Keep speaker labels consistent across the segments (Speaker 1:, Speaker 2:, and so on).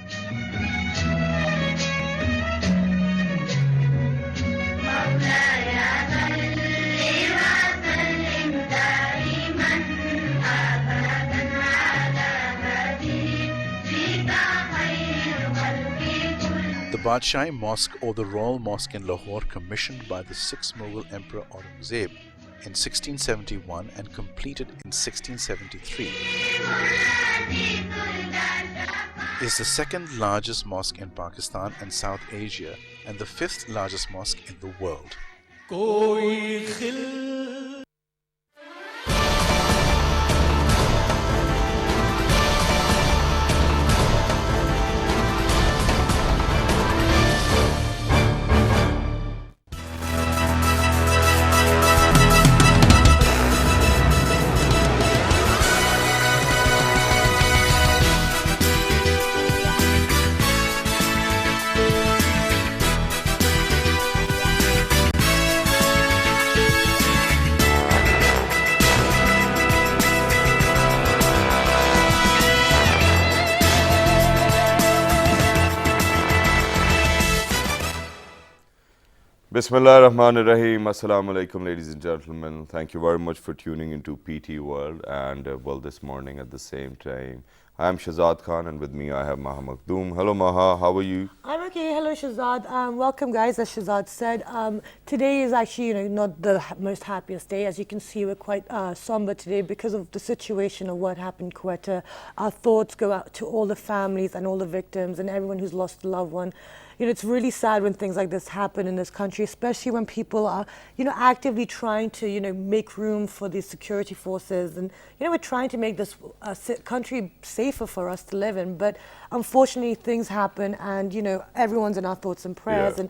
Speaker 1: The Badshai Mosque or the Royal Mosque in Lahore, commissioned by the sixth Mughal Emperor Aurangzeb in 1671 and completed in 1673, is the second largest mosque in Pakistan and South Asia and the fifth largest mosque in the world.
Speaker 2: Bismillah ar-Rahman ar-Rahim. Assalamu alaikum, ladies and gentlemen. Thank you very much for tuning into PT World. And well, this morning at the same time, I am Shahzad Khan, and with me I have Maha Makhdoom. Hello, Maha. How are you?
Speaker 3: I'm okay. Hello, Shahzad. Welcome, guys. As Shahzad said, today is actually, not the most happiest day. As you can see, we're quite somber today because of the situation of what happened in Quetta. Our thoughts go out to all the families and all the victims and everyone who's lost a loved one. It's really sad when things like this happen in this country, especially when people are, actively trying to, make room for these security forces. And, we're trying to make this country safer for us to live in. But unfortunately, things happen and, everyone's in our thoughts and prayers.
Speaker 2: Yeah.
Speaker 3: And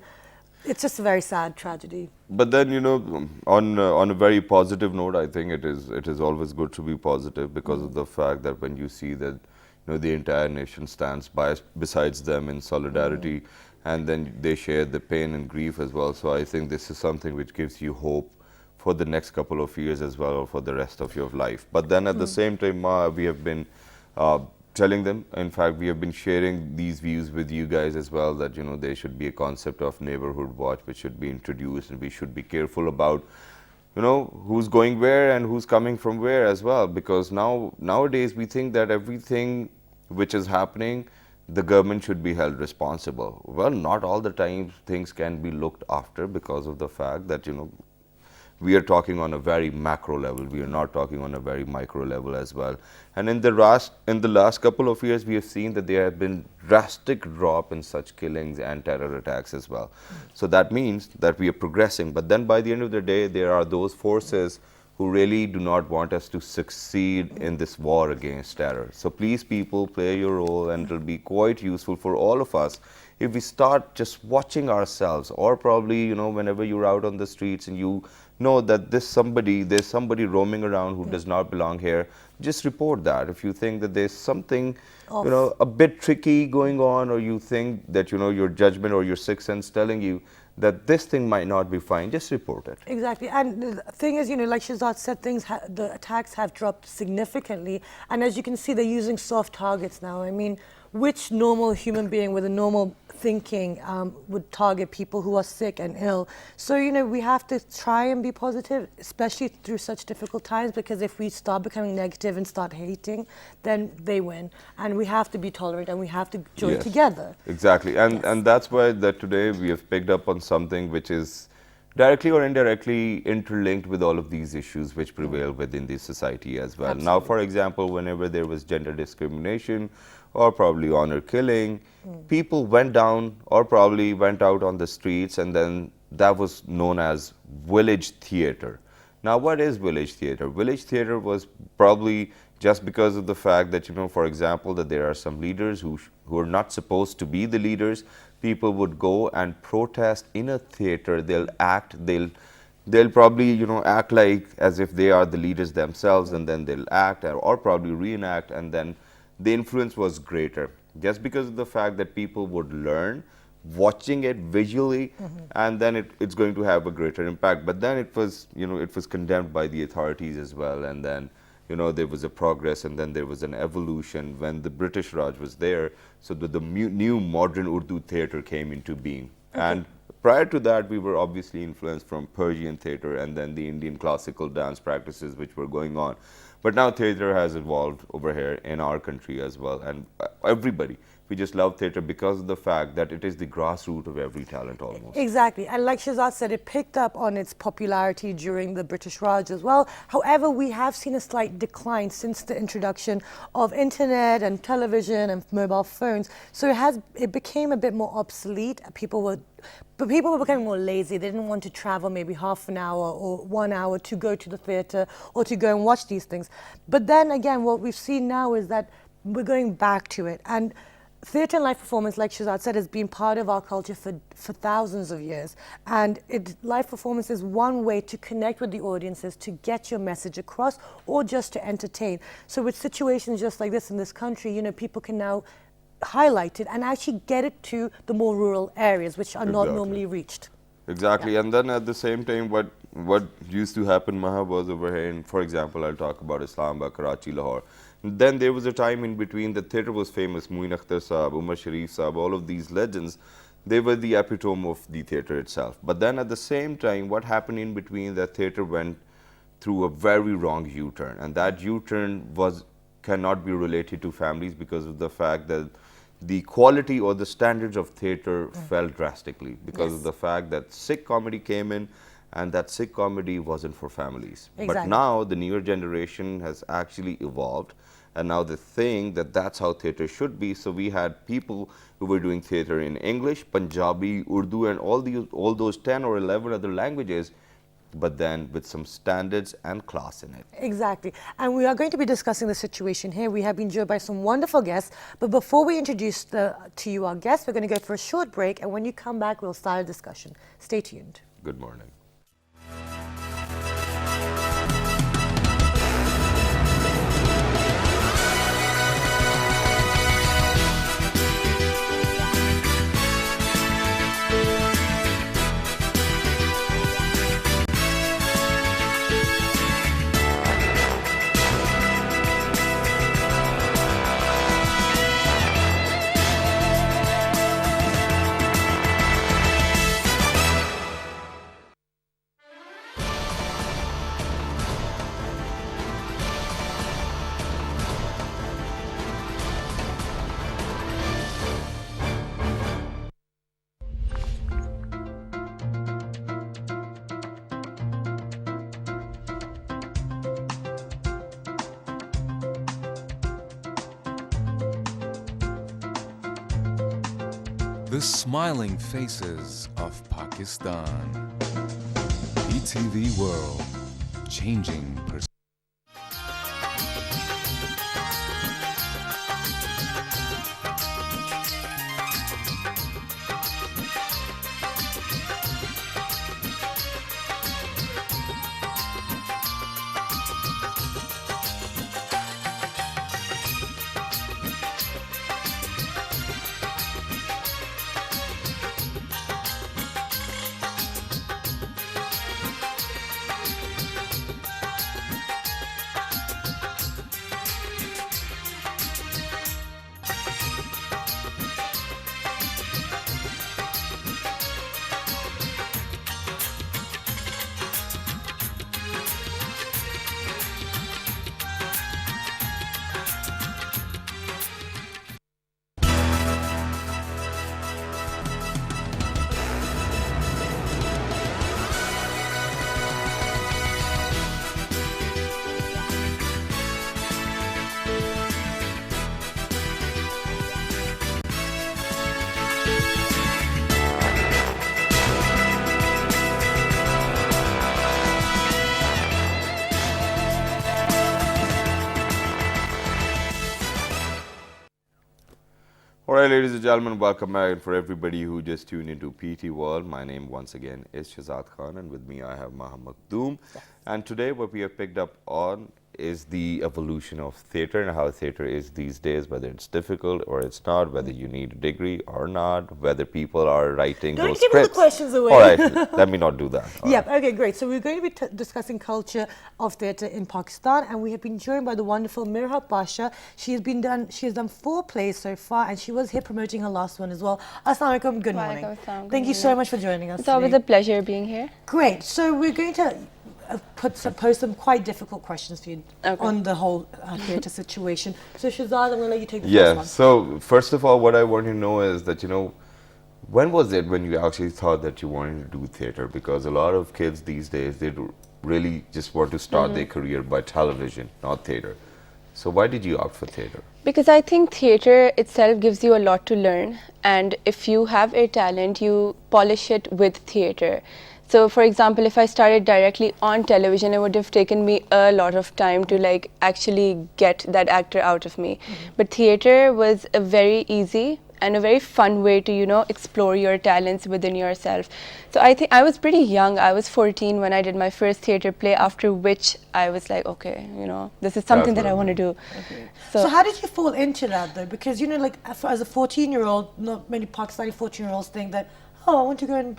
Speaker 3: it's just a very sad tragedy.
Speaker 2: But then, on a very positive note, I think it is always good to be positive because of the fact that when you see that, the entire nation stands besides them in solidarity. And then they share the pain and grief as well. So I think this is something which gives you hope for the next couple of years as well, or for the rest of your life. But then at the same time, we have been telling them, in fact, we have been sharing these views with you guys as well, that, there should be a concept of neighborhood watch which should be introduced, and we should be careful about, who's going where and who's coming from where as well. Because nowadays we think that everything which is happening, the government should be held responsible. Well, not all the time things can be looked after because of the fact that, we are talking on a very macro level. We are not talking on a very micro level as well. And in the last couple of years, we have seen that there have been drastic drop in such killings and terror attacks as well. So that means that we are progressing. But then by the end of the day, there are those forces who really do not want us to succeed in this war against terror. So please, people, play your role, and it will be quite useful for all of us if we start just watching ourselves, or probably, whenever you're out on the streets and you know that there's somebody roaming around who does not belong here, just report that. If you think that there's something, a bit tricky going on, or you think that, your judgment or your sixth sense telling you that this thing might not be fine, just report it.
Speaker 3: Exactly. And the thing is, like Shahzad said, the attacks have dropped significantly. And as you can see, they're using soft targets now. I mean, which normal human being with a normal thinking would target people who are sick and ill? So, we have to try and be positive, especially through such difficult times, because if we start becoming negative and start hating, then they win. And we have to be tolerant, and we have to join together.
Speaker 2: Exactly. And that's why that today we have picked up on something which is directly or indirectly interlinked with all of these issues which prevail within the society as well. Now, for example, whenever there was gender discrimination or probably honor killing, people went down or probably went out on the streets, and then that was known as village theater. Now, what is village theater? Village theater was probably just because of the fact that, for example, that there are some leaders who are not supposed to be the leaders. People would go and protest in a theater. They'll probably, act like as if they are the leaders themselves, and then they'll act or probably reenact, and then the influence was greater. Just because of the fact that people would learn watching it visually, and then it's going to have a greater impact. But then it was, it was condemned by the authorities as well, and then there was a progress and then there was an evolution when the British Raj was there. So the new modern Urdu theatre came into being. And prior to that, we were obviously influenced from Persian theatre and then the Indian classical dance practices which were going on. But now theatre has evolved over here in our country as well. And everybody, we just love theatre because of the fact that it is the grassroots of every talent almost.
Speaker 3: Exactly. And like Shehzad said, it picked up on its popularity during the British Raj as well. However, we have seen a slight decline since the introduction of internet and television and mobile phones. So it became a bit more obsolete. People were becoming more lazy. They didn't want to travel maybe half an hour or 1 hour to go to the theatre or to go and watch these things. But then again, what we've seen now is that we're going back to it. And theatre and live performance, like Shehzad said, has been part of our culture for thousands of years. And live performance is one way to connect with the audiences, to get your message across, or just to entertain. So with situations just like this in this country, people can now highlight it and actually get it to the more rural areas, which are not normally reached.
Speaker 2: Exactly.
Speaker 3: Yeah.
Speaker 2: And then at the same time, what used to happen, Maha, was over here in, for example, I'll talk about Islamabad, Karachi, Lahore. Then there was a time in between the theatre was famous. Muin Akhtar Saab, Umar Sharif Saab, all of these legends, they were the epitome of the theatre itself. But then at the same time, what happened in between, that theatre went through a very wrong U-turn. And that U-turn cannot be related to families because of the fact that the quality or the standards of theatre fell drastically because of the fact that Sikh comedy came in, and that Sikh comedy wasn't for families.
Speaker 3: Exactly.
Speaker 2: But now the newer generation has actually evolved, and now they think that that's how theatre should be. So we had people who were doing theatre in English, Punjabi, Urdu, and all those 10 or 11 other languages, but then with some standards and class in it.
Speaker 3: Exactly. And we are going to be discussing the situation here. We have been joined by some wonderful guests. But before we introduce to you our guests, we're going to go for a short break. And when you come back, we'll start a discussion. Stay tuned.
Speaker 2: Good morning.
Speaker 4: The smiling faces of Pakistan. ETV World, changing perspectives.
Speaker 2: All right, ladies and gentlemen, welcome back. And for everybody who just tuned into PT World, my name once again is Shehzad Khan, and with me I have Maha Makhdoom. And today what we have picked up on is the evolution of theatre and how theatre is these days, whether it's difficult or it's not, whether you need a degree or not, whether people are writing
Speaker 3: Don't
Speaker 2: those
Speaker 3: give all the
Speaker 2: scripts.
Speaker 3: questions away.
Speaker 2: All right, let me not do that. All
Speaker 3: Yep.
Speaker 2: right.
Speaker 3: Okay, great. So we're going to be discussing culture of theatre in Pakistan, and we have been joined by the wonderful Mirha Pasha. She has done 4 plays so far, and she was here promoting her last one as well. Assalamu alaikum. Good morning.
Speaker 5: Walaikum assalam, good
Speaker 3: Thank you so
Speaker 5: morning.
Speaker 3: much for joining us.
Speaker 5: It's always
Speaker 3: today.
Speaker 5: a pleasure being here.
Speaker 3: Great. So we're going to pose some quite difficult questions for you
Speaker 5: Okay.
Speaker 3: on the whole theatre situation. So Shahzad, I'm going to let you take the
Speaker 2: Yeah,
Speaker 3: first
Speaker 2: so first of all, what I want to know is that, when was it when you actually thought that you wanted to do theatre? Because a lot of kids these days, they do really just want to start their career by television, not theatre. So why did you opt for theatre?
Speaker 5: Because I think theatre itself gives you a lot to learn, and if you have a talent, you polish it with theatre. So for example, if I started directly on television, it would have taken me a lot of time to like actually get that actor out of me. But theatre was a very easy and a very fun way to explore your talents within yourself. So I think I was pretty young. I was 14 when I did my first theatre play, after which I was like, okay, this is something
Speaker 2: That's
Speaker 5: that I
Speaker 2: what I
Speaker 5: want to do.
Speaker 3: So how did you fall into that though? Because like as a 14-year-old, not many Pakistani 14-year-olds think that, oh, I want to go and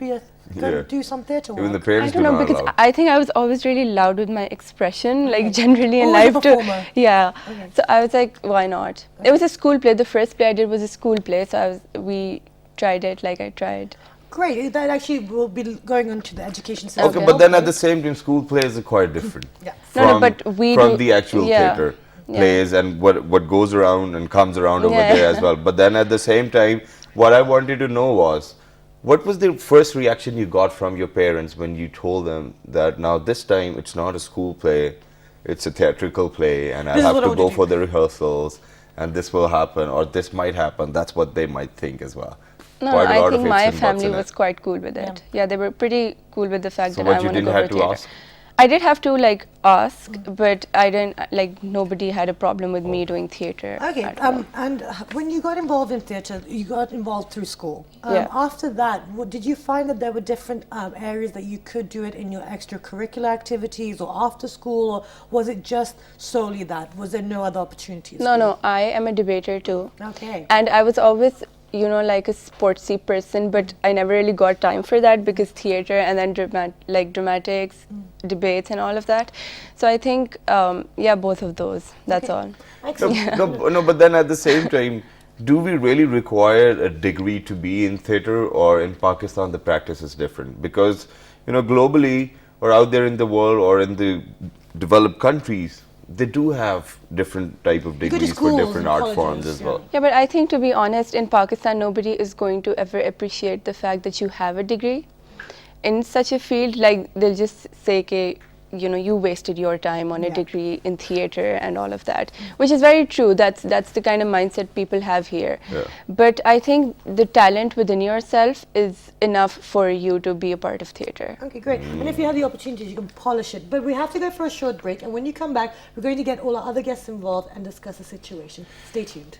Speaker 3: do some theatre work.
Speaker 2: Even the
Speaker 5: I
Speaker 2: parents
Speaker 5: don't
Speaker 2: do
Speaker 5: know,
Speaker 2: not
Speaker 5: because
Speaker 2: allow.
Speaker 5: I think I was always really loud with my expression, like generally in
Speaker 3: Always a
Speaker 5: life too.
Speaker 3: performer.
Speaker 5: Yeah.
Speaker 3: Okay.
Speaker 5: So I was like, why not? It was a school play. The first play I did was a school play, so we tried it. Like I tried.
Speaker 3: Great. That actually will be going on to the education
Speaker 2: Okay,
Speaker 3: system.
Speaker 2: but then at the same time, school plays are quite different.
Speaker 3: Yeah.
Speaker 5: No, but we
Speaker 2: from
Speaker 5: do-
Speaker 2: the actual
Speaker 5: yeah,
Speaker 2: theatre
Speaker 5: yeah.
Speaker 2: plays and what goes around and comes around over
Speaker 5: Yeah.
Speaker 2: there as well. But then at the same time, what I wanted to know was, what was the first reaction you got from your parents when you told them that now this time it's not a school play, it's a theatrical play, and
Speaker 3: This is
Speaker 2: I'll have
Speaker 3: what I
Speaker 2: to
Speaker 3: want
Speaker 2: go
Speaker 3: to do.
Speaker 2: for the rehearsals, and this will happen or this might happen? That's what they might think as well.
Speaker 5: No,
Speaker 2: Quite a
Speaker 5: I
Speaker 2: lot of
Speaker 5: think
Speaker 2: ifs
Speaker 5: my
Speaker 2: and buts
Speaker 5: family
Speaker 2: in it.
Speaker 5: was quite cool with it. Yeah, they were pretty cool with the fact
Speaker 2: So
Speaker 5: that
Speaker 2: what,
Speaker 5: I
Speaker 2: you
Speaker 5: want to
Speaker 2: didn't
Speaker 5: go
Speaker 2: have
Speaker 5: for
Speaker 2: to
Speaker 5: theatre.
Speaker 2: ask?
Speaker 5: I did have to ask, but I didn't nobody had a problem with me doing theatre.
Speaker 3: Okay,
Speaker 5: at all.
Speaker 3: and when you got involved in theatre, you got involved through school.
Speaker 5: Yeah.
Speaker 3: After that, did you find that there were different areas that you could do it in your extracurricular activities or after school, or was it just solely that? Was there no other opportunities?
Speaker 5: No, I am a debater too.
Speaker 3: Okay.
Speaker 5: And I was always, like a sportsy person, but I never really got time for that because theatre and then dramatics, debates and all of that. So I think, both of those, that's all.
Speaker 3: Excellent.
Speaker 2: No, but then at the same time, do we really require a degree to be in theatre, or in Pakistan the practice is different? Because, globally or out there in the world or in the developed countries, they do have different type of
Speaker 3: go to
Speaker 2: degrees for
Speaker 3: schools
Speaker 2: different
Speaker 3: and
Speaker 2: art
Speaker 3: colleges,
Speaker 2: forms as
Speaker 3: yeah.
Speaker 2: well.
Speaker 5: Yeah, but I think, to be honest, in Pakistan, nobody is going to ever appreciate the fact that you have a degree in such a field. Like, they'll just say, okay, you wasted your time on a
Speaker 3: Yeah.
Speaker 5: degree in theatre and all of that, which is very true. That's the kind of mindset people have here.
Speaker 2: Yeah.
Speaker 5: But I think the talent within yourself is enough for you to be a part of theatre.
Speaker 3: Okay, great. And if you have the opportunity, you can polish it. But we have to go for a short break, and when you come back, we're going to get all our other guests involved and discuss the situation. Stay tuned.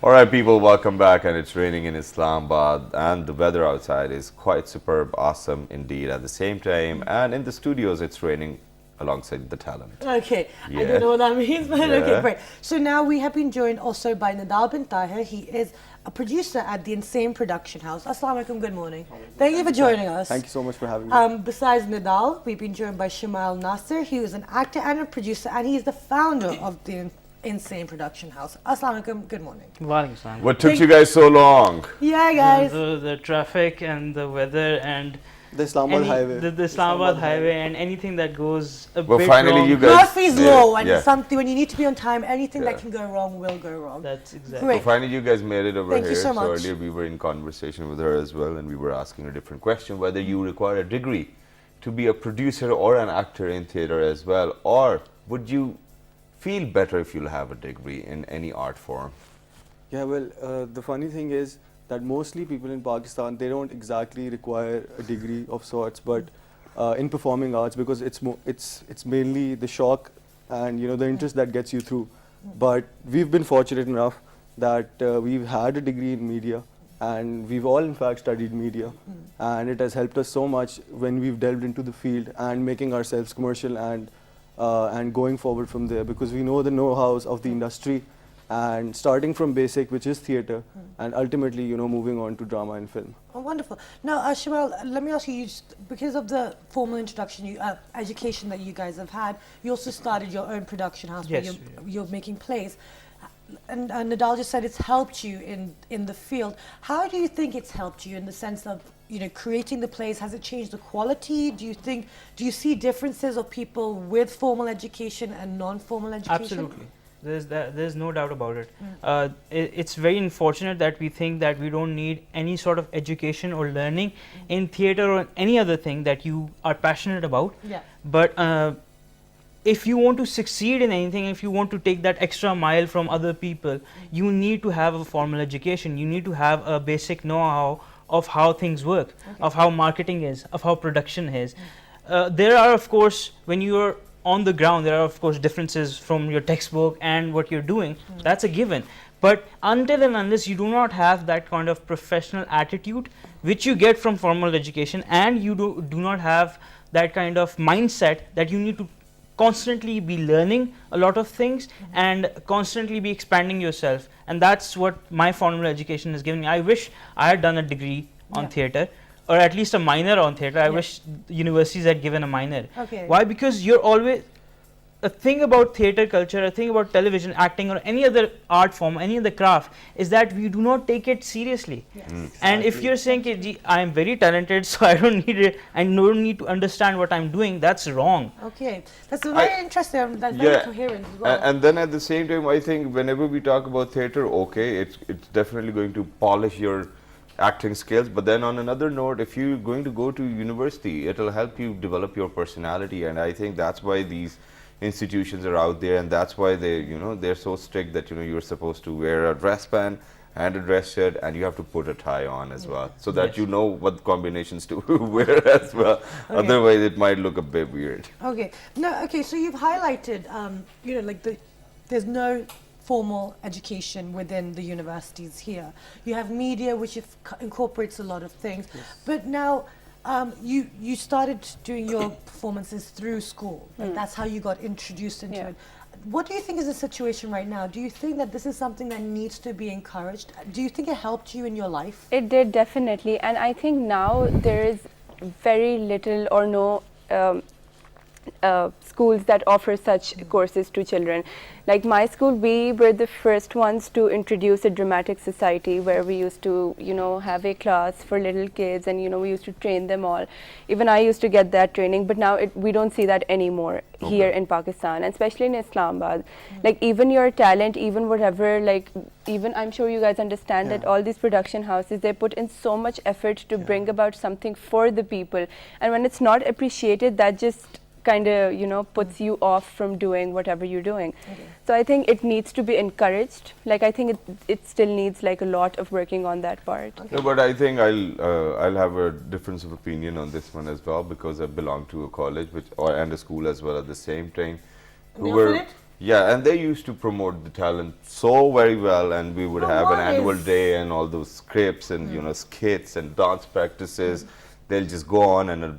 Speaker 2: All right, people, welcome back. And it's raining in Islamabad, and the weather outside is quite superb, awesome indeed at the same time. And in the studios, it's raining alongside the talent.
Speaker 3: Okay, I
Speaker 2: Yeah.
Speaker 3: don't know what that means, but okay,
Speaker 2: Yeah.
Speaker 3: great. So now we have been joined also by Nadal bin Tahir. He is a producer at the Insane Production House. Assalamu alaikum, good morning. Thank you for joining us.
Speaker 6: Thank you so much for having me.
Speaker 3: Besides Nadal, we've been joined by Shamal Nasser. He is an actor and a producer, and he is the founder of the Insane Production House. Assalamu alaikum, good morning.
Speaker 7: Walaikum salam.
Speaker 2: What took you guys so long?
Speaker 3: Yeah, guys.
Speaker 7: The traffic and the weather and
Speaker 6: The Islamabad highway.
Speaker 7: the Islamabad highway and anything that goes a
Speaker 2: Well,
Speaker 7: bit
Speaker 2: finally
Speaker 7: wrong.
Speaker 2: you guys
Speaker 3: Murphy's
Speaker 2: made it.
Speaker 3: Law, when
Speaker 2: Yeah.
Speaker 3: it's something, when you need to be on time, anything
Speaker 2: Yeah.
Speaker 3: that can go wrong will go wrong.
Speaker 7: That's exactly.
Speaker 3: Great.
Speaker 2: Well, finally, you guys made it over
Speaker 3: Thank you
Speaker 2: here.
Speaker 3: so much.
Speaker 2: Earlier we were in conversation with her as well, and we were asking a different question: whether you require a degree to be a producer or an actor in theatre as well, or would you feel better if you'll have a degree in any art form?
Speaker 6: Yeah, well, the funny thing is that mostly people in Pakistan, they don't exactly require a degree of sorts, but in performing arts, because it's mainly the shock and the interest that gets you through. But we've been fortunate enough that we've had a degree in media, and we've all in fact studied media, and it has helped us so much when we've delved into the field and making ourselves commercial and going forward from there, because we know the know-hows of the industry, and starting from basic, which is theatre, and ultimately moving on to drama and film.
Speaker 3: Oh, wonderful. Now, Shamal, let me ask you, because of the formal introduction, education that you guys have had, you also started your own production house where
Speaker 7: Yes,
Speaker 3: you're making plays. And Nadal just said it's helped you in the field. How do you think it's helped you in the sense of, creating the plays? Has it changed the quality? Do you see differences of people with formal education and non-formal education?
Speaker 7: Absolutely. There's no doubt about it. It's very unfortunate that we think that we don't need any sort of education or learning in theatre or any other thing that you are passionate about.
Speaker 3: Yeah.
Speaker 7: But if you want to succeed in anything, if you want to take that extra mile from other people, you need to have a formal education. You need to have a basic know-how of how things work, of how marketing is, of how production is. There are, of course, when you're on the ground, there are of course differences from your textbook and what you're doing. That's a given. But until and unless you do not have that kind of professional attitude which you get from formal education, and you do not have that kind of mindset that you need to constantly be learning a lot of things and constantly be expanding yourself, and that's what my formal education has given me. I wish I had done a degree on theatre, or at least a minor on theatre. I wish universities had given a minor.
Speaker 3: Okay.
Speaker 7: Why? Because you're always, a thing about theatre culture, a thing about television, acting, or any other art form, any other craft, is that we do not take it seriously. And if you're saying, "Gee, I am very talented, so I don't need it, I don't need to understand what I'm doing," that's wrong.
Speaker 3: Okay. That's very interesting. That's very coherent as well.
Speaker 2: And then at the same time, I think whenever we talk about theatre, okay, it's definitely going to polish your acting skills, but then on another note, if you're going to go to university, it'll help you develop your personality, and I think that's why these institutions are out there, and that's why they're so strict that you're supposed to wear a dress band and a dress shirt, and you have to put a tie on as well, so that you know what combinations to wear as well. Otherwise it might look a bit weird.
Speaker 3: Okay. No. Okay. So you've highlighted, there's no formal education within the universities here. You have media, which incorporates a lot of things. But now, you started doing your performances through school. Like that's how you got introduced into it. What do you think is the situation right now? Do you think that this is something that needs to be encouraged? Do you think it helped you in your life?
Speaker 5: It did, definitely. And I think now there is very little or no schools that offer such courses to children. Like my school, we were the first ones to introduce a dramatic society, where we used to, have a class for little kids, and we used to train them all. Even I used to get that training, but now we don't see that anymore here in Pakistan, and especially in Islamabad. Like even your talent, even whatever, like even I'm sure you guys understand that all these production houses, they put in so much effort to bring about something for the people, and when it's not appreciated, that just kind of puts you off from doing whatever you're doing. So I think it needs to be encouraged. Like I think it still needs like a lot of working on that part.
Speaker 2: No, but I think I'll have a difference of opinion on this one as well, because I belong to a college and a school as well at the same time. Yeah, and they used to promote the talent so very well, and we would have an annual day and all those scripts and you know skits and dance practices. They'll just go on in a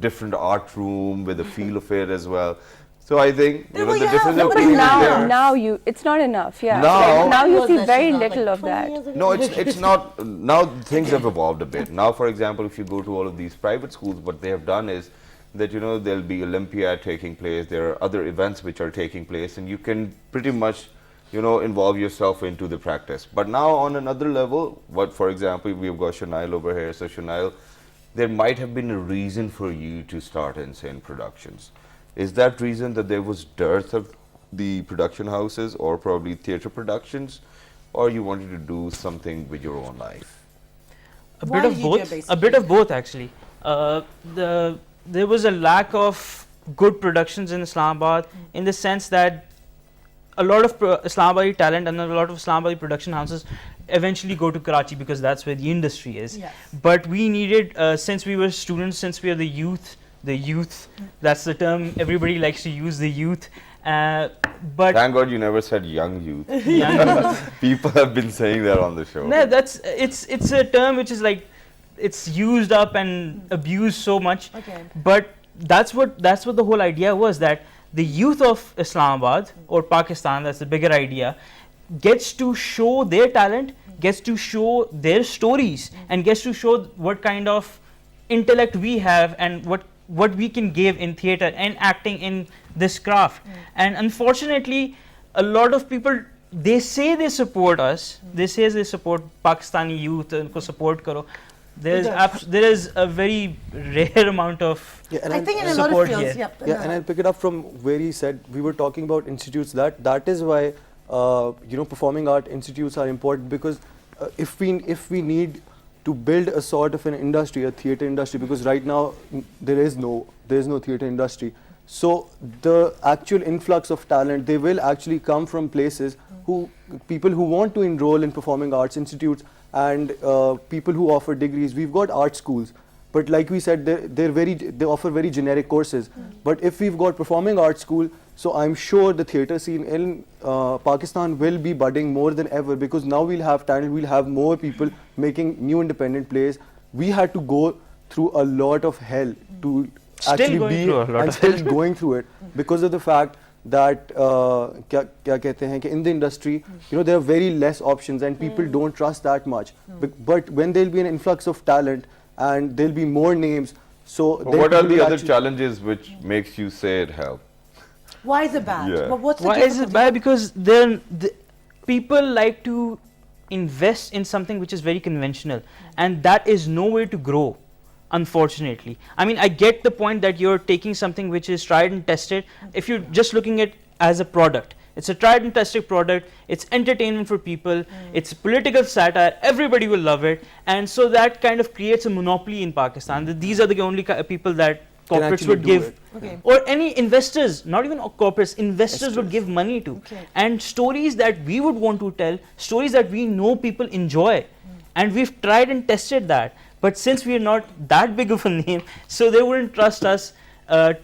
Speaker 2: different art room with a feel of it as well. So I think you know the difference of
Speaker 5: But
Speaker 2: being
Speaker 5: now,
Speaker 2: there.
Speaker 5: now it's not enough. Yeah.
Speaker 2: Now-
Speaker 5: Now you
Speaker 3: Was
Speaker 5: see
Speaker 3: that
Speaker 5: very
Speaker 3: Shazad,
Speaker 5: little
Speaker 3: like
Speaker 5: of
Speaker 3: 20
Speaker 5: that.
Speaker 3: years ago?
Speaker 2: No, it's not. Now things have evolved a bit. Now, for example, if you go to all of these private schools, what they have done is that you know there'll be Olympiad taking place. There are other events which are taking place, and you can pretty much you know involve yourself into the practice. But now on another level, what for example we've got Shanail over here. So Shanail, there might have been a reason for you to start Insane Productions. Is that reason that there was dearth of the production houses or probably theatre productions, or you wanted to do something with your own life?
Speaker 7: A
Speaker 3: Why
Speaker 7: bit of
Speaker 3: did you do
Speaker 7: both. A
Speaker 3: basically?
Speaker 7: bit of both actually. There was a lack of good productions in Islamabad in the sense that a lot of Islamabadi talent and a lot of Islamabadi production houses eventually go to Karachi because that's where the industry is.
Speaker 3: Yes.
Speaker 7: But we needed, since we were students, since we are the youth, that's the term everybody likes to use, the youth. But
Speaker 2: Thank God you never said young youth.
Speaker 7: young
Speaker 2: People have been saying that on the show.
Speaker 7: no, it's a term which is like it's used up and abused so much.
Speaker 3: Okay.
Speaker 7: But that's what the whole idea was, that the youth of Islamabad or Pakistan, that's the bigger idea, gets to show their talent, gets to show their stories, and gets to show what kind of intellect we have and what we can give in theatre and acting in this craft. And unfortunately, a lot of people, they say they support us, they say they support Pakistani youth, unko support karo. There is a very rare amount of
Speaker 6: Yeah, and
Speaker 3: I
Speaker 6: I'll-
Speaker 3: think in a lot of
Speaker 7: support
Speaker 3: fields,
Speaker 7: here.
Speaker 3: yep.
Speaker 6: Yeah, and I'll pick it up from where he said we were talking about institutes. That is why you know performing art institutes are important, because if we need to build a sort of an industry, a theatre industry, because right now there is no theatre industry. So the actual influx of talent, they will actually come from places people who want to enroll in performing arts institutes, and people who offer degrees. We've got art schools, but like we said, they offer very generic courses. But if we've got performing arts school, so I'm sure the theatre scene in Pakistan will be budding more than ever, because now we'll have talent, we'll have more people making new independent plays. We had to go through a lot of hell to
Speaker 7: Still
Speaker 6: actually
Speaker 7: going
Speaker 6: be
Speaker 7: through a lot
Speaker 6: and
Speaker 7: of
Speaker 6: still going through it, because of the fact that kya kehte hain ki in the industry, you know, there are very less options and people don't trust that much. But when there'll be an influx of talent and there'll be more names, so
Speaker 2: But
Speaker 6: then
Speaker 2: what are
Speaker 6: people
Speaker 2: the
Speaker 6: will
Speaker 2: other
Speaker 6: actually-
Speaker 2: challenges which makes you say it helped?
Speaker 3: Why is it bad?
Speaker 2: Yeah.
Speaker 3: What's the
Speaker 7: Why is it
Speaker 3: difficulty?
Speaker 7: bad? Because then people like to invest in something which is very conventional, and that is nowhere to grow, unfortunately. I mean, I get the point that you're taking something which is tried and tested. If you're just looking at it as a product, it's a tried and tested product, it's entertainment for people, it's political satire, everybody will love it, and so that kind of creates a monopoly in Pakistan. These are the only people that
Speaker 6: Can
Speaker 7: corporates
Speaker 6: actually
Speaker 7: would
Speaker 6: do
Speaker 7: give,
Speaker 6: it.
Speaker 3: Okay.
Speaker 7: or any investors, not even corporates, investors would give money to.
Speaker 3: Okay.
Speaker 7: And stories that we would want to tell, stories that we know people enjoy, and we've tried and tested that. But since we are not that big of a name, so they wouldn't trust us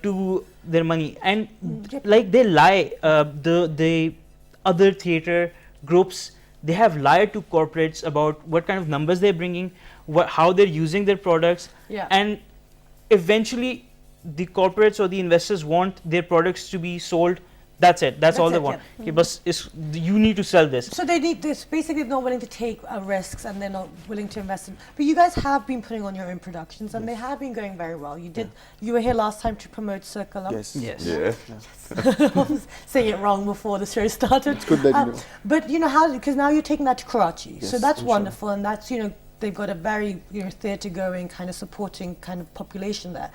Speaker 7: to their money. And like they lie, the other theatre groups, they have lied to corporates about what kind of numbers they're bringing, how they're using their products,
Speaker 3: Yeah.
Speaker 7: and eventually the corporates or the investors want their products to be sold. That's it. That's all
Speaker 3: That's
Speaker 7: they
Speaker 3: it,
Speaker 7: want.
Speaker 3: yeah.
Speaker 7: Okay, but you need to sell this.
Speaker 3: So they need this, basically not willing to take risks, and they're not willing to invest in. But you guys have been putting on your own productions, and they have been going very well. You were here last time to promote Circle Up.
Speaker 6: Yes.
Speaker 7: Yes.
Speaker 2: Yeah.
Speaker 3: I was saying it wrong before the show started. It's
Speaker 6: good that you know.
Speaker 3: But you know how, because now you're taking that to Karachi, so
Speaker 6: Yes,
Speaker 3: that's
Speaker 6: inshallah.
Speaker 3: wonderful, and that's, you know, they've got a very, you know, theatre going kind of supporting kind of population there.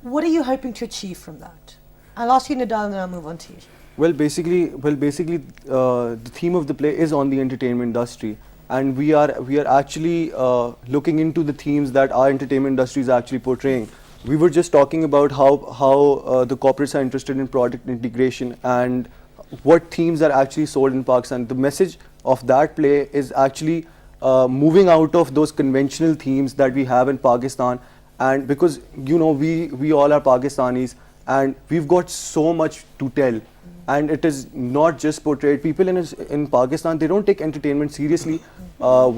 Speaker 3: What are you hoping to achieve from that? I'll ask you, Nidal, and then I'll move on to you.
Speaker 6: Well, basically, the theme of the play is on the entertainment industry, and we are actually looking into the themes that our entertainment industry is actually portraying. We were just talking about how the corporates are interested in product integration and what themes are actually sold in Pakistan. The message of that play is actually moving out of those conventional themes that we have in Pakistan, and because, you know, we all are Pakistanis, and we've got so much to tell, and it is not just portrayed. People in Pakistan, they don't take entertainment seriously.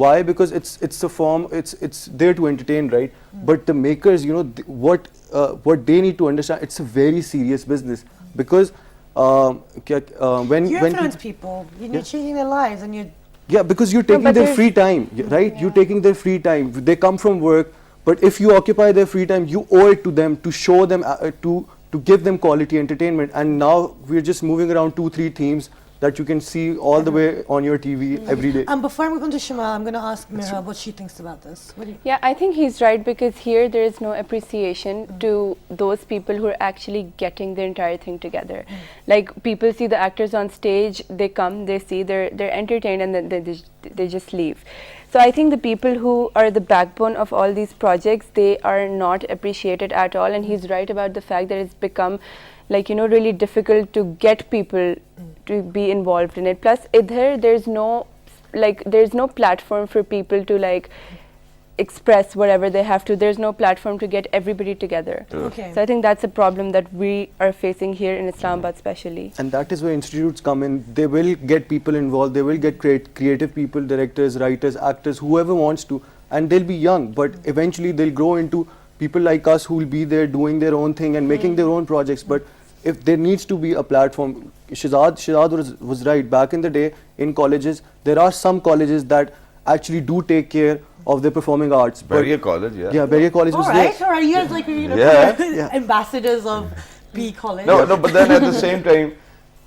Speaker 6: Why? Because it's a form. It's there to entertain, right? But the makers, you know, what they need to understand, it's a very serious business, because when
Speaker 3: You influence
Speaker 6: peop-
Speaker 3: people. You're changing their lives, and you're.
Speaker 6: yeah, because you're taking
Speaker 5: but
Speaker 6: their
Speaker 5: there's-
Speaker 6: free time, right? You're taking their free time. They come from work, but if you occupy their free time, you owe it to them to show them, to give them quality entertainment. And now we're just moving around 2-3 themes that you can see all the way on your TV every day.
Speaker 3: Before I move on to Shamal, I'm going to ask Mira what she thinks about this. What do you?
Speaker 5: Yeah, I think he's right, because here there is no appreciation to those people who are actually getting the entire thing together. Like, people see the actors on stage, they come, they see, they're entertained, and then they just leave. So I think the people who are the backbone of all these projects, they are not appreciated at all. And he's right about the fact that it's become, like, you know, really difficult to get people to be involved in it. Plus, there's no platform for people to, like, express whatever they have to. There's no platform to get everybody together.
Speaker 3: Okay.
Speaker 5: So I think that's a problem that we are facing here in Islamabad especially.
Speaker 6: And that is where institutes come in. They will get people involved. They will get creative people, directors, writers, actors, whoever wants to. And they'll be young, but eventually they'll grow into people like us who will be there doing their own thing and making their own projects. But if there needs to be a platform, Shahzad was right. Back in the day, in colleges, there are some colleges that actually do take care of their performing arts. but-
Speaker 2: Barrier College, yeah.
Speaker 6: Yeah, Barrier College was
Speaker 3: All
Speaker 6: there.
Speaker 3: right. You guys, like, you know,
Speaker 2: Yeah.
Speaker 3: ambassadors of B College.
Speaker 2: No, but then at the same time,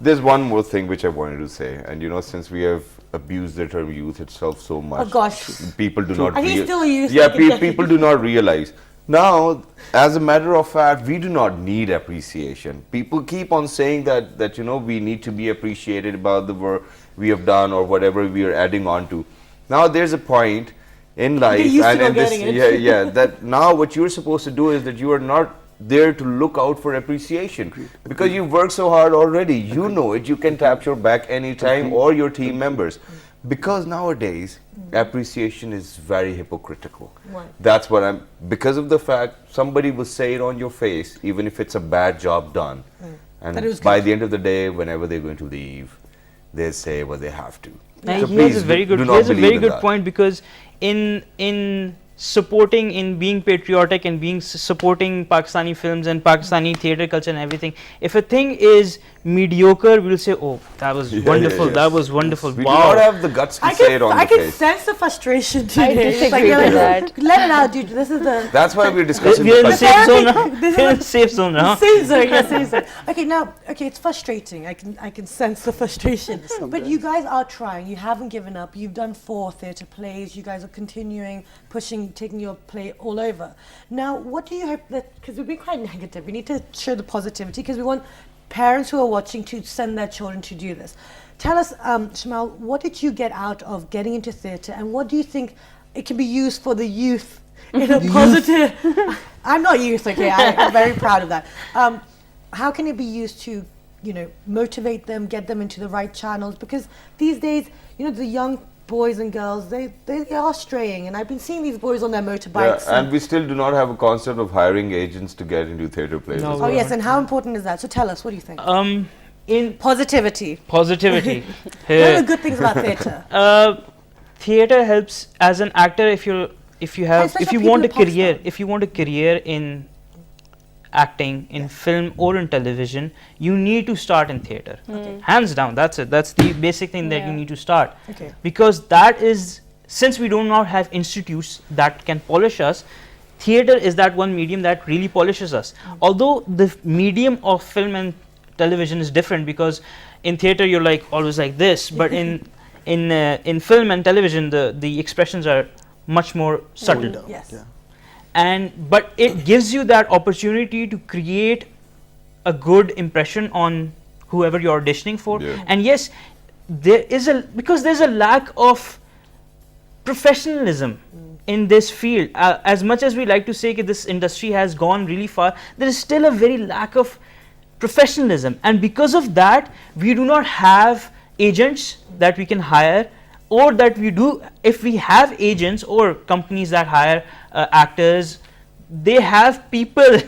Speaker 2: there's one more thing which I wanted to say. And you know, since we have abused the term youth itself so much,
Speaker 3: Oh, gosh.
Speaker 2: people do not
Speaker 3: And he's still a youth,
Speaker 2: Yeah,
Speaker 3: like, exactly.
Speaker 2: people do not realize. Now, as a matter of fact, we do not need appreciation. People keep on saying that you know, we need to be appreciated about the work we have done or whatever we are adding on to. Now, there's a point in life,
Speaker 3: used to
Speaker 2: and
Speaker 3: not
Speaker 2: in this,
Speaker 3: getting it.
Speaker 2: yeah, that now what you're supposed to do is that you are not there to look out for appreciation, because you work so hard already. You know it. You can tap your back anytime, or your team members. Because nowadays, appreciation is very hypocritical.
Speaker 3: Why?
Speaker 2: That's what I'm, because of the fact somebody will say it on your face, even if it's a bad job done.
Speaker 3: That it was
Speaker 2: And by
Speaker 3: good.
Speaker 2: the end of the day, whenever they're going to leave, they say what they have to.
Speaker 7: Now,
Speaker 2: So
Speaker 7: he has
Speaker 2: please
Speaker 7: a very
Speaker 2: do
Speaker 7: good,
Speaker 2: not
Speaker 7: he has a
Speaker 2: believe
Speaker 7: very
Speaker 2: in
Speaker 7: good
Speaker 2: that.
Speaker 7: point, because in supporting, in being patriotic and being supporting Pakistani films and Pakistani theatre culture and everything, if a thing is mediocre, we'll say, oh, that was wonderful, that was wonderful,
Speaker 2: We
Speaker 7: wow.
Speaker 2: do not have the guts to say it on
Speaker 3: I
Speaker 2: the
Speaker 3: can
Speaker 2: face.
Speaker 3: sense the frustration today. It's
Speaker 5: disagree
Speaker 3: you're
Speaker 5: with that.
Speaker 3: Let it out, dude. This is the
Speaker 2: That's why we're discussing
Speaker 7: We're in
Speaker 2: the
Speaker 7: the
Speaker 2: culture.
Speaker 7: safe zone now.
Speaker 3: This is
Speaker 7: We're in
Speaker 3: a-
Speaker 7: the safe zone now.
Speaker 3: Caesar, yeah, Caesar. Okay, it's frustrating. I can sense the frustration. But you guys are trying. You haven't given up. You've done 4 theatre plays. You guys are continuing, pushing, taking your play all over. Now, what do you hope that, because we've been quite negative, we need to show the positivity, because we want parents who are watching to send their children to do this. Tell us, Shamal, what did you get out of getting into theatre, and what do you think it can be used for the youth in a positive... I'm not youth, okay, I'm very proud of that. How can it be used to, you know, motivate them, get them into the right channels? Because these days, you know, the young boys and girls, they are straying, and I've been seeing these boys on their motorbikes.
Speaker 2: Yeah, and we still do not have a concept of hiring agents to get into theatre plays.
Speaker 7: No,
Speaker 2: as
Speaker 3: Oh
Speaker 2: well.
Speaker 3: yes, and how important is that? So tell us, what do you think?
Speaker 7: In
Speaker 3: Positivity.
Speaker 7: positivity,
Speaker 3: What are the good things about theatre?
Speaker 7: theatre helps as an actor. If you
Speaker 3: especially
Speaker 7: if you
Speaker 3: people
Speaker 7: want a
Speaker 3: in Pakistan.
Speaker 7: career, if you want a career in acting, in film or in television, you need to start in theatre. Hands down, that's it. That's the basic thing that you
Speaker 5: Yeah.
Speaker 7: need to start.
Speaker 3: Okay.
Speaker 7: Because that is, since we do not have institutes that can polish us, theatre is that one medium that really polishes us. Although the medium of film and television is different, because in theatre you're like always like this, but in film and television the expressions are much more subtle.
Speaker 3: Yes.
Speaker 7: But it gives you that opportunity to create a good impression on whoever you're auditioning for.
Speaker 2: Yeah.
Speaker 7: And yes, because there's a lack of professionalism in this field. As much as we like to say that this industry has gone really far, there is still a very lack of professionalism, and because of that we do not have agents that we can hire, or that we do, if we have agents or companies that hire actors, they have people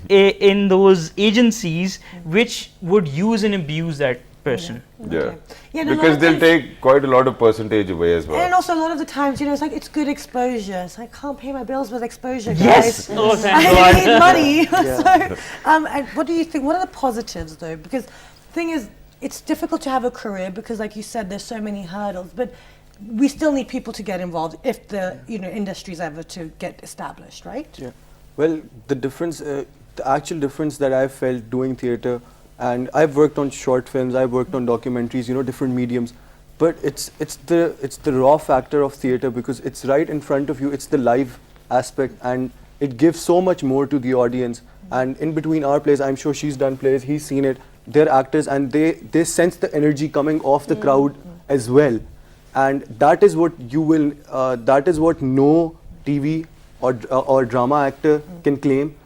Speaker 7: in those agencies which would use and abuse that person.
Speaker 2: Yeah.
Speaker 3: Yeah, and a lot
Speaker 2: Because
Speaker 3: of
Speaker 2: they'll
Speaker 3: times-
Speaker 2: take quite a lot of percentage away as well.
Speaker 3: And also a lot of the times, you know, it's like it's good exposure. It's like, I can't pay my bills with exposure, guys.
Speaker 7: Yes. Oh, thank
Speaker 3: I
Speaker 7: God.
Speaker 3: need money. So, and what do you think? What are the positives though? Because the thing is, it's difficult to have a career because, like you said, there's so many hurdles. But we still need people to get involved if the industry is ever to get established, right?
Speaker 6: Yeah. Well, the difference, the actual difference that I felt doing theatre, and I've worked on short films, I've worked on documentaries, different mediums, but it's the raw factor of theatre because it's right in front of you. It's the live aspect, and it gives so much more to the audience. And in between our plays, I'm sure she's done plays, he's seen it. They're actors, and they sense the energy coming off the crowd as well. And that is what you will. That is what no TV or drama actor can claim,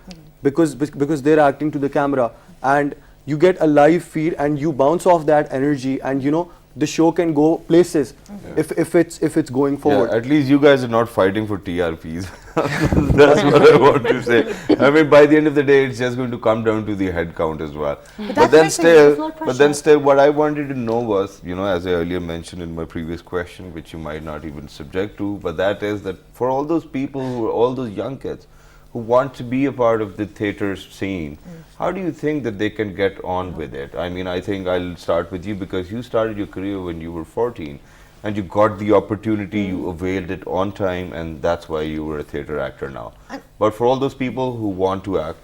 Speaker 6: because they're acting to the camera, and you get a live feed, and you bounce off that energy, and the show can go places if it's going forward.
Speaker 2: Yeah, at least you guys are not fighting for TRPs. That's what I want to say. I mean, by the end of the day, it's just going to come down to the head count as well.
Speaker 3: that's the thing, there's no pressure.
Speaker 2: What I wanted to know was, as I earlier mentioned in my previous question, which you might not even subject to, but that is that for all those people all those young kids who want to be a part of the theatre scene, how do you think that they can get on with it? I mean, I think I'll start with you because you started your career when you were 14 and you got the opportunity, you availed it on time, and that's why you were a theatre actor now. But for all those people who want to act,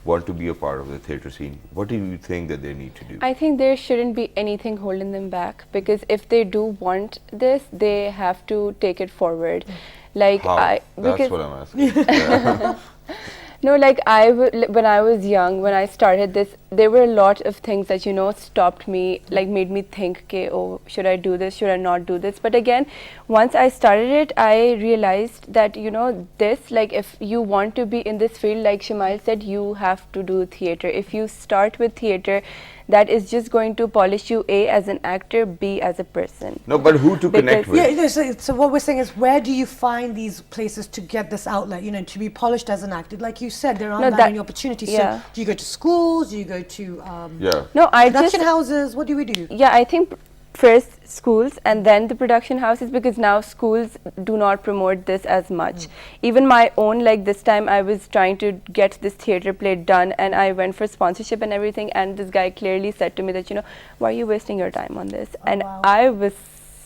Speaker 2: want to be a part of the theatre scene, what do you think that they need to do?
Speaker 5: I think there shouldn't be anything holding them back, because if they do want this, they have to take it forward. Like
Speaker 2: How? That's
Speaker 5: because
Speaker 2: what I'm asking. Yeah.
Speaker 5: no, like when I was young, when I started this, there were a lot of things that stopped me, like made me think, okay, oh, should I do this? Should I not do this? But again, once I started it, I realized that this, like, if you want to be in this field, like Shimail said, you have to do theatre. If you start with theatre, that is just going to polish you A as an actor, B as a person.
Speaker 2: No, but who to connect with?
Speaker 3: Yeah, so what we're saying is, where do you find these places to get this outlet, to be polished as an actor? Like you said, there aren't that many opportunities.
Speaker 5: Yeah.
Speaker 3: So do you go to schools? Do you go to
Speaker 2: Yeah.
Speaker 5: No, I
Speaker 3: production
Speaker 5: just
Speaker 3: houses? What do we do?
Speaker 5: Yeah, I think first schools and then the production houses, because now schools do not promote this as much. Even my own, like this time I was trying to get this theatre play done, and I went for sponsorship and everything, and this guy clearly said to me that why are you wasting your time on this? And
Speaker 3: wow.
Speaker 5: I was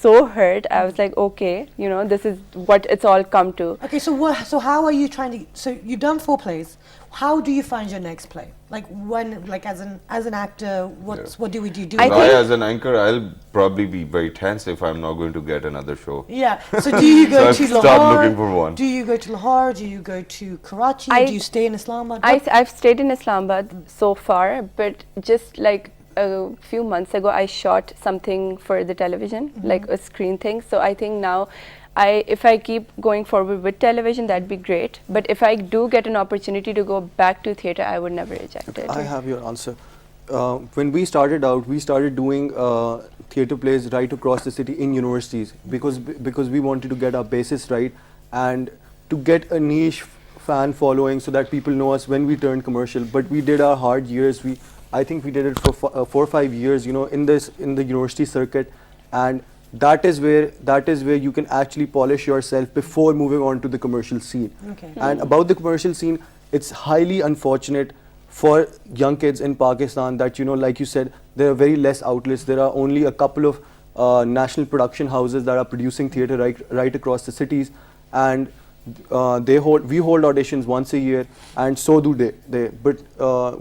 Speaker 5: so hurt. I was like, okay, this is what it's all come to.
Speaker 3: Okay, so how are you trying to? So you've done 4 plays. How do you find your next play? Like as an actor, what do we do?
Speaker 5: I
Speaker 2: I,
Speaker 5: think-
Speaker 2: as an anchor, I'll probably be very tense if I'm not going to get another show.
Speaker 3: Yeah. So do you go
Speaker 2: So
Speaker 3: to
Speaker 2: I've
Speaker 3: Lahore?
Speaker 2: stopped looking for one.
Speaker 3: Do you go to Lahore? Do you go to Karachi?
Speaker 5: I-
Speaker 3: Do you stay in Islamabad?
Speaker 5: I've stayed in Islamabad so far, but just like a few months ago, I shot something for the television, like a screen thing. So I think now, if I keep going forward with television, that'd be great. But if I do get an opportunity to go back to theatre, I would never reject it.
Speaker 6: I have your answer. When we started out, we started doing theatre plays right across the city in universities because we wanted to get our basis right and to get a niche fan following so that people know us when we turned commercial. But we did our hard years. I think we did it for 4 or 5 years, in the university circuit, and that is where you can actually polish yourself before moving on to the commercial scene.
Speaker 3: Okay.
Speaker 6: And about the commercial scene, it's highly unfortunate for young kids in Pakistan that, like you said, there are very less outlets. There are only a couple of national production houses that are producing theatre right across the cities, and we hold auditions once a year, and so do they. But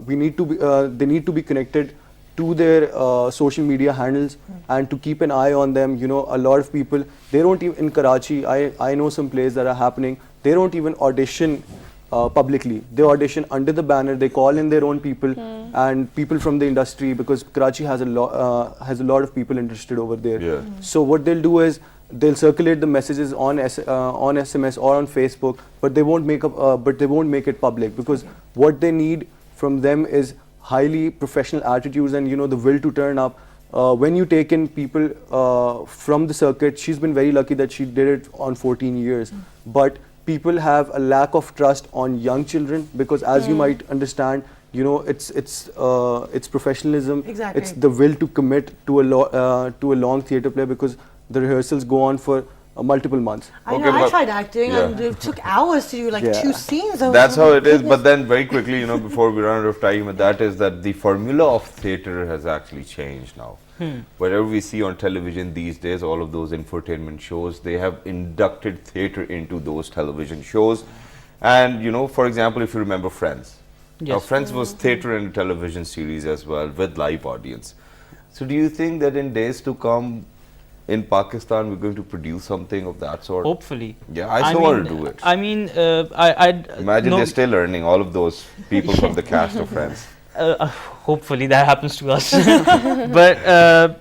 Speaker 6: they need to be connected to their social media handles and to keep an eye on them. A lot of people, they don't even, in Karachi, I know some plays that are happening, they don't even audition publicly. They audition under the banner, they call in their own people and people from the industry, because Karachi has a lot of people interested over there.
Speaker 2: Yeah.
Speaker 6: So what they'll do is, they'll circulate the messages on SMS or on Facebook, but they won't make it public, because what they need from them is highly professional attitudes and the will to turn up. When you take in people from the circuit, she's been very lucky that she did it on 14 years. But people have a lack of trust on young children, because as you might understand, you know, it's professionalism.
Speaker 3: Exactly.
Speaker 6: It's the will to commit to a long theatre play, because the rehearsals go on for multiple months.
Speaker 3: I
Speaker 2: Okay,
Speaker 3: know, I
Speaker 2: but-
Speaker 3: tried acting
Speaker 2: yeah.
Speaker 3: and it took hours to do like
Speaker 6: Yeah.
Speaker 3: 2 scenes. I was
Speaker 2: That's
Speaker 3: like,
Speaker 2: how
Speaker 3: "Oh
Speaker 2: it
Speaker 3: my
Speaker 2: is. But
Speaker 3: goodness."
Speaker 2: then very quickly, you know, before we run out of time, that is that the formula of theatre has actually changed now. Whatever we see on television these days, all of those infotainment shows, they have inducted theatre into those television shows. And, you know, for example, if you remember Friends. Now,
Speaker 7: Yes.
Speaker 2: Friends was theatre and a television series as well with live audience. So do you think that in days to come in Pakistan, we're going to produce something of that sort?
Speaker 7: Hopefully.
Speaker 2: Yeah, I so want to do it.
Speaker 7: I mean,
Speaker 2: Imagine
Speaker 7: no,
Speaker 2: they're still learning, all of those people from the cast of Friends.
Speaker 7: hopefully that happens to us. But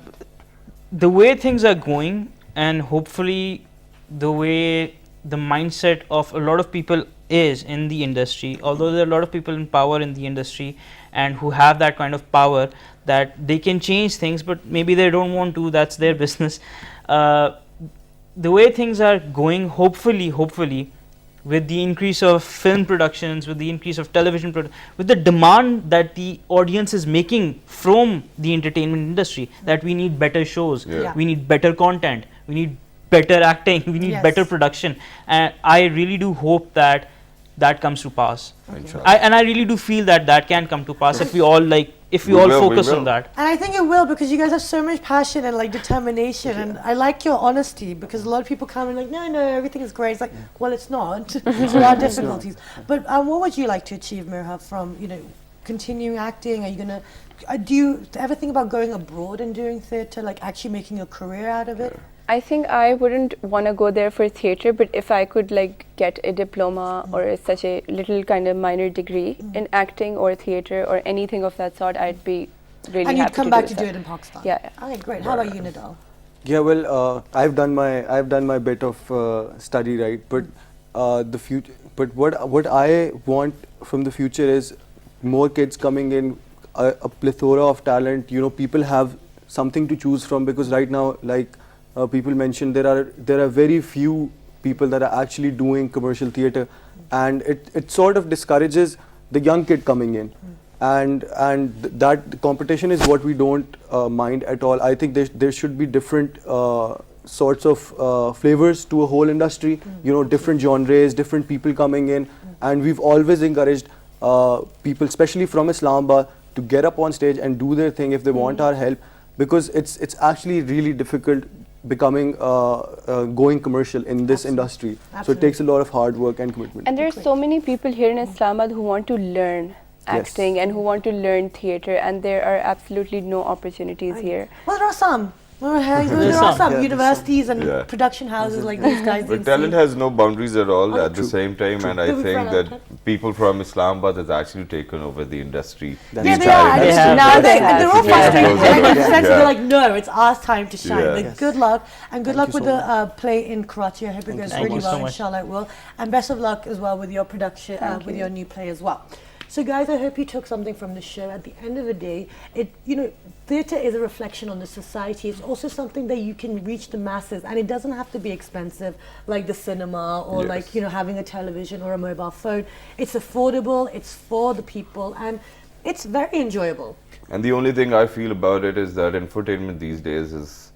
Speaker 7: the way things are going, and hopefully the way the mindset of a lot of people is in the industry, although there are a lot of people in power in the industry and who have that kind of power that they can change things, but maybe they don't want to, that's their business. The way things are going, hopefully with the increase of film productions, with the increase of television with the demand that the audience is making from the entertainment industry, that we need better shows,
Speaker 2: Yeah.
Speaker 7: we need better content, we need better acting, we need
Speaker 3: Yes.
Speaker 7: better production, and I really do hope that that comes to pass.
Speaker 2: Inshallah.
Speaker 7: And I really do feel that that can come to pass if we all
Speaker 2: We will, we
Speaker 7: focus
Speaker 2: will.
Speaker 7: on that.
Speaker 3: And I think it will, because you guys have so much passion and like determination, and I like your honesty, because a lot of people come in like, no, everything is great. It's like, well, it's not. There are difficulties. But what would you like to achieve, Mirha, from, you know, continuing acting? Are you gonna? Do you ever think about going abroad and doing theatre, like actually making a career out of it?
Speaker 5: I think I wouldn't want to go there for theatre, but if I could like get a diploma or such a little kind of minor degree in acting or theatre or anything of that sort, I'd be really
Speaker 3: And
Speaker 5: happy
Speaker 3: you'd come
Speaker 5: to
Speaker 3: back
Speaker 5: do
Speaker 3: to do
Speaker 5: so.
Speaker 3: it in Pakistan.
Speaker 5: Yeah.
Speaker 3: Okay, great. How about you, Nidal?
Speaker 6: Yeah, well, I've done my bit of study, right? But the future. But what I want from the future is more kids coming in, a plethora of talent. You know, people have something to choose from, because right now, like people mentioned, there are very few people that are actually doing commercial theatre, and it sort of discourages the young kid coming in. And that competition is what we don't mind at all. I think there should be different sorts of flavors to a whole industry, you know, different genres, different people coming in, and we've always encouraged people, especially from Islamabad, to get up on stage and do their thing if they want our help, because it's actually really difficult becoming going commercial in this industry. So it
Speaker 3: Absolutely.
Speaker 6: takes a lot of hard work and commitment.
Speaker 5: And there are so many people here in Islamabad who want to learn acting and who want to learn theatre, and there are absolutely no opportunities here.
Speaker 3: Well, there are some. There are some universities and production houses like these guys.
Speaker 2: But
Speaker 3: in
Speaker 2: talent
Speaker 3: Sea.
Speaker 2: has no boundaries at all at the same time, and I
Speaker 3: Did we
Speaker 2: think
Speaker 3: run out
Speaker 2: that
Speaker 3: of time?
Speaker 2: people from Islamabad has actually taken over the industry.
Speaker 3: Yeah,
Speaker 2: the
Speaker 3: they
Speaker 2: entire
Speaker 3: are.
Speaker 2: industry.
Speaker 5: have. Now they have.
Speaker 3: They're all
Speaker 2: Yeah.
Speaker 3: frustrated.
Speaker 2: Yeah.
Speaker 3: Like, in the sense
Speaker 2: Yeah.
Speaker 3: they're like, no, it's our time to shine.
Speaker 2: Yeah.
Speaker 3: Like,
Speaker 6: Yes.
Speaker 3: good luck, and good luck
Speaker 6: you
Speaker 3: with
Speaker 6: so
Speaker 3: the play in Karachi. I hope it goes
Speaker 7: Thank
Speaker 3: really
Speaker 7: you so
Speaker 3: well.
Speaker 7: much.
Speaker 3: Inshallah, it will. And best of luck as well with your production, with your new play as well. So, guys, I hope you took something from the show. At the end of the day, theatre is a reflection on the society. It's also something that you can reach the masses, and it doesn't have to be expensive like the cinema or
Speaker 2: Yes.
Speaker 3: like having a television or a mobile phone. It's affordable. It's for the people, and it's very enjoyable.
Speaker 2: And the only thing I feel about it is that infotainment these days has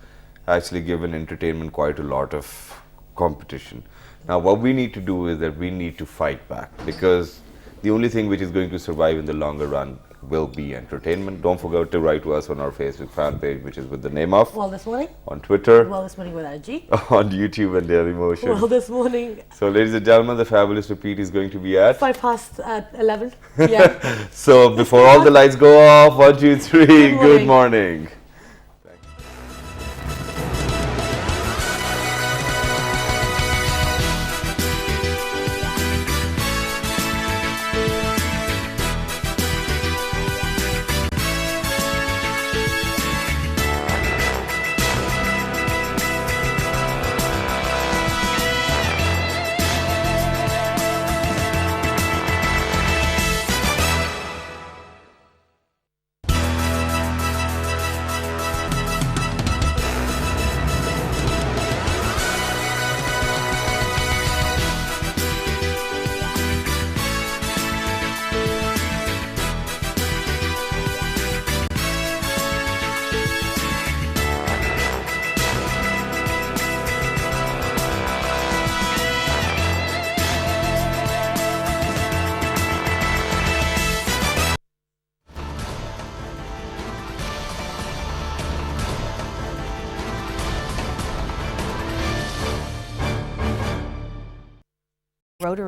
Speaker 2: actually given entertainment quite a lot of competition. Now, what we need to do is that we need to fight back, because the only thing which is going to survive in the longer run will be entertainment. Don't forget to write to us on our Facebook fan page, which is with the name of,
Speaker 3: Well, this morning.
Speaker 2: on Twitter,
Speaker 3: Well, this morning without a G.
Speaker 2: on YouTube and Daily Motion.
Speaker 3: Well, this morning,
Speaker 2: So, ladies and gentlemen, the fabulous repeat is going to be at.
Speaker 3: 11. Yeah.
Speaker 2: So, before all the lights go off, 1, 2, 3,
Speaker 3: Good
Speaker 2: good morning.
Speaker 8: Rotary